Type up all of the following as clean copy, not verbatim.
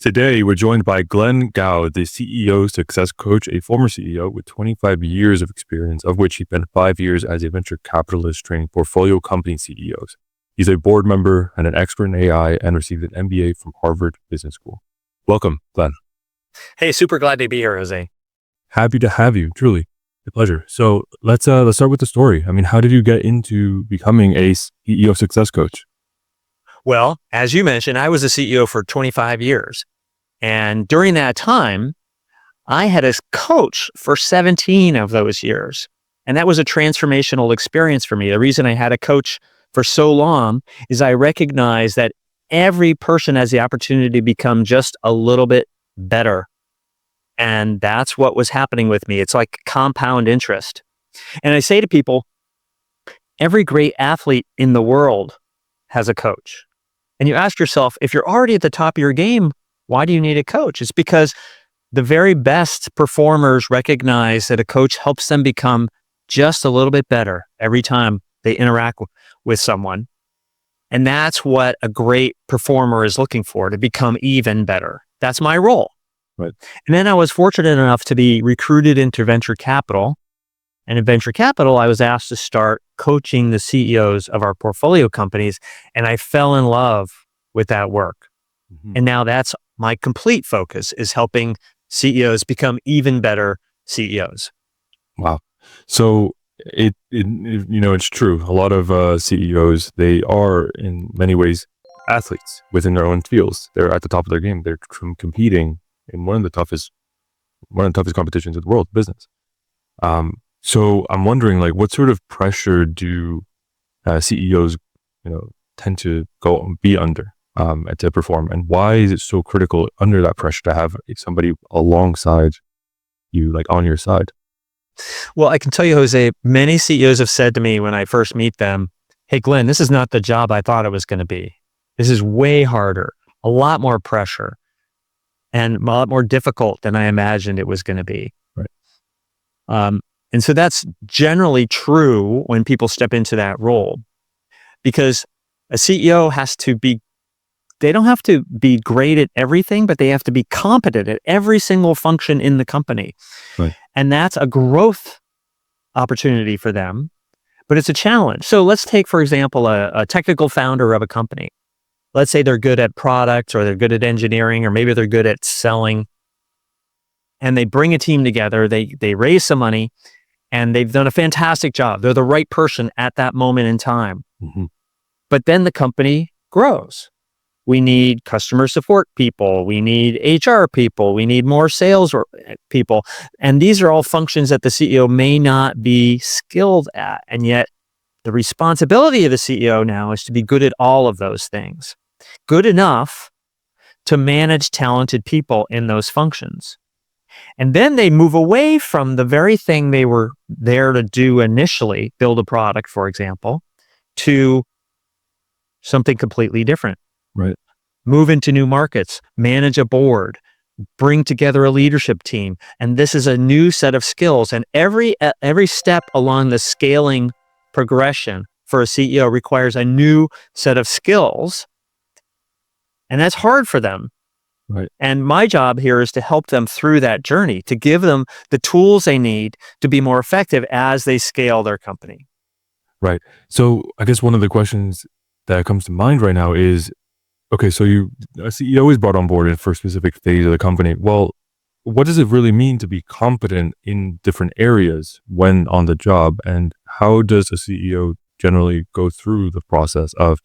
Today, we're joined by Glenn Gao, the CEO success coach, a former CEO with 25 years of experience, of which he spent 5 years as a venture capitalist training portfolio company CEOs. He's a board member and an expert in AI and received an MBA from Harvard Business School. Welcome, Glenn. Hey, super glad to be here, Jose. Happy to have you, truly. A pleasure. So let's start with the story. I mean, how did you get into becoming a CEO success coach? Well, as you mentioned, I was a CEO for 25 years. And during that time, I had a coach for 17 of those years. And that was a transformational experience for me. The reason I had a coach for so long is I recognized that every person has the opportunity to become just a little bit better. And that's what was happening with me. It's like compound interest. And I say to people, every great athlete in the world has a coach. And you ask yourself, if you're already at the top of your game, why do you need a coach? It's because the very best performers recognize that a coach helps them become just a little bit better every time they interact with someone. And that's what a great performer is looking for, to become even better. That's my role. Right. And then I was fortunate enough to be recruited into venture capital. And in venture capital, I was asked to start coaching the CEOs of our portfolio companies. And I fell in love with that work. Mm-hmm. And now that's my complete focus, is helping CEOs become even better CEOs. Wow. So it's true. A lot of CEOs, they are in many ways athletes within their own fields. They're at the top of their game. They're competing in one of the toughest competitions in the world, business. So I'm wondering, like, what sort of pressure do CEOs, tend to be under to perform, and why is it so critical under that pressure to have somebody alongside you, like on your side? Well, I can tell you, Jose, many CEOs have said to me when I first meet them, "Hey, Glenn, this is not the job I thought it was going to be. This is way harder, a lot more pressure, and a lot more difficult than I imagined it was going to be." Right. And so that's generally true when people step into that role, because a CEO they don't have to be great at everything, but they have to be competent at every single function in the company. Right. And that's a growth opportunity for them, but it's a challenge. So let's take, for example, a technical founder of a company. Let's say they're good at products, or they're good at engineering, or maybe they're good at selling. And they bring a team together, they raise some money, and they've done a fantastic job. They're the right person at that moment in time. Mm-hmm. But then the company grows. We need customer support people. We need HR people. We need more sales people. And these are all functions that the CEO may not be skilled at. And yet the responsibility of the CEO now is to be good at all of those things. Good enough to manage talented people in those functions. And then they move away from the very thing they were there to do initially, build a product, for example, to something completely different. Right. Move into new markets, manage a board, bring together a leadership team. And this is a new set of skills. And every step along the scaling progression for a CEO requires a new set of skills. And that's hard for them. Right. And my job here is to help them through that journey, to give them the tools they need to be more effective as they scale their company. Right. So I guess one of the questions that comes to mind right now is, okay, so a CEO is brought on board for a specific phase of the company. Well, what does it really mean to be competent in different areas when on the job? And how does a CEO generally go through the process of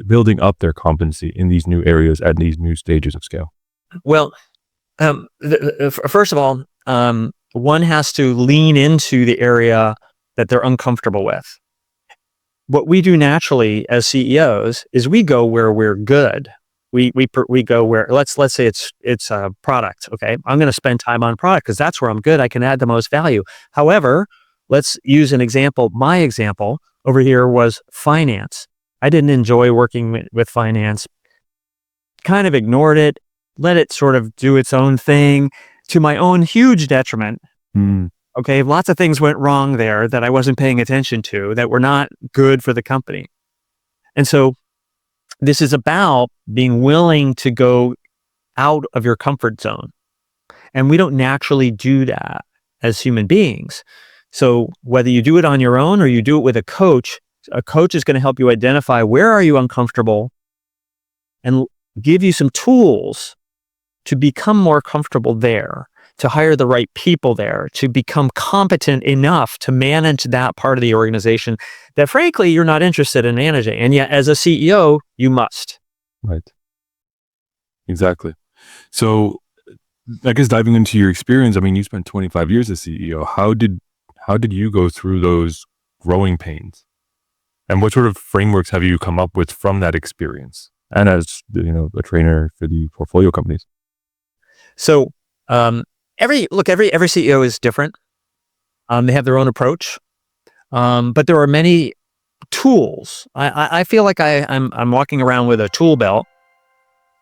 building up their competency in these new areas at these new stages of scale? Well, first of all, one has to lean into the area that they're uncomfortable with. What we do naturally as CEOs is we go where we're good. We go where, let's say it's a product. Okay, I'm going to spend time on product because that's where I'm good. I can add the most value. However, let's use an example. My example over here was finance. I didn't enjoy working with finance. Kind of ignored it, let it sort of do its own thing to my own huge detriment. Okay, lots of things went wrong there that I wasn't paying attention to that were not good for the company. And so this is about being willing to go out of your comfort zone. And we don't naturally do that as human beings. So whether you do it on your own or you do it with a coach is going to help you identify where are you uncomfortable and give you some tools to become more comfortable there, to hire the right people there, to become competent enough to manage that part of the organization that frankly you're not interested in managing. And yet as a CEO, you must. Right. Exactly. So I guess diving into your experience, I mean, you spent 25 years as CEO. How did you go through those growing pains? And what sort of frameworks have you come up with from that experience? And as a trainer for the portfolio companies. So every CEO is different. They have their own approach, but there are many tools. I feel like I'm walking around with a tool belt,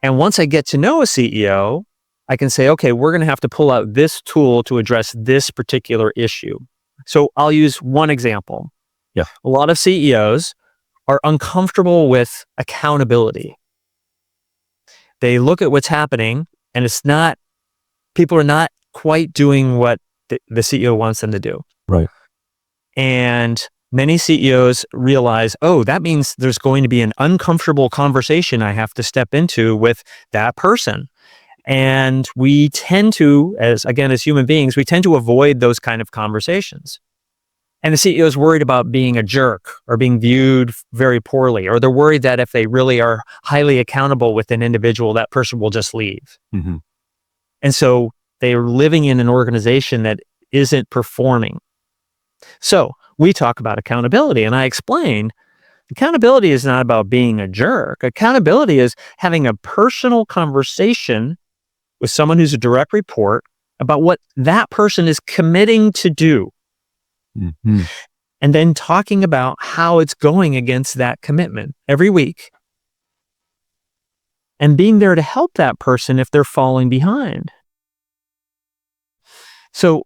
and once I get to know a CEO, I can say, okay, we're going to have to pull out this tool to address this particular issue. So I'll use one example. Yeah, a lot of CEOs are uncomfortable with accountability. They look at what's happening, and people are not quite doing what the CEO wants them to do. right. And many CEOs realize, oh, that means there's going to be an uncomfortable conversation I have to step into with that person. And we tend to, as human beings, we tend to avoid those kind of conversations. And the CEO is worried about being a jerk or being viewed very poorly, or they're worried that if they really are highly accountable with an individual, that person will just leave. Mm-hmm. And so they're living in an organization that isn't performing. So we talk about accountability, and I explain accountability is not about being a jerk. Accountability is having a personal conversation with someone who's a direct report about what that person is committing to do. Mm-hmm. And then talking about how it's going against that commitment every week. And being there to help that person if they're falling behind. So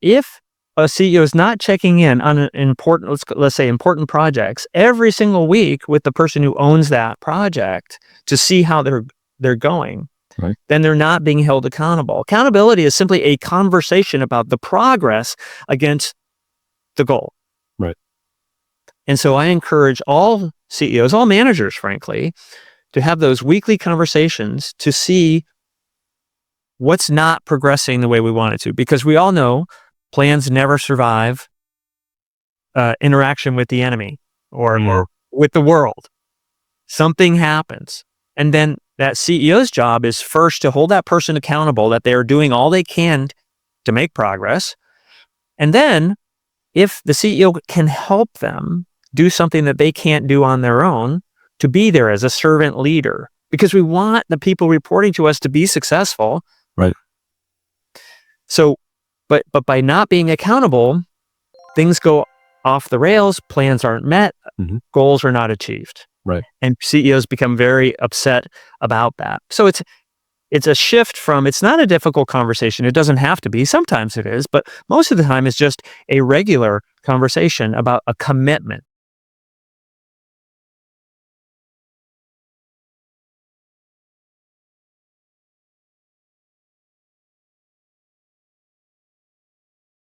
if a CEO is not checking in on an important, let's say important projects every single week with the person who owns that project to see how they're going, right, then they're not being held accountable. Accountability is simply a conversation about the progress against the goal. right. And so I encourage all CEOs, all managers, frankly, to have those weekly conversations to see what's not progressing the way we want it to. Because we all know plans never survive interaction with the enemy or with the world. Something happens. And then that CEO's job is first to hold that person accountable that they are doing all they can to make progress. And then if the CEO can help them do something that they can't do on their own, to be there as a servant leader, because we want the people reporting to us to be successful. Right. So, but by not being accountable, things go off the rails, plans aren't met, goals are not achieved. Right. And CEOs become very upset about that. So it's a shift from, it's not a difficult conversation. It doesn't have to be. Sometimes it is, but most of the time it's just a regular conversation about a commitment.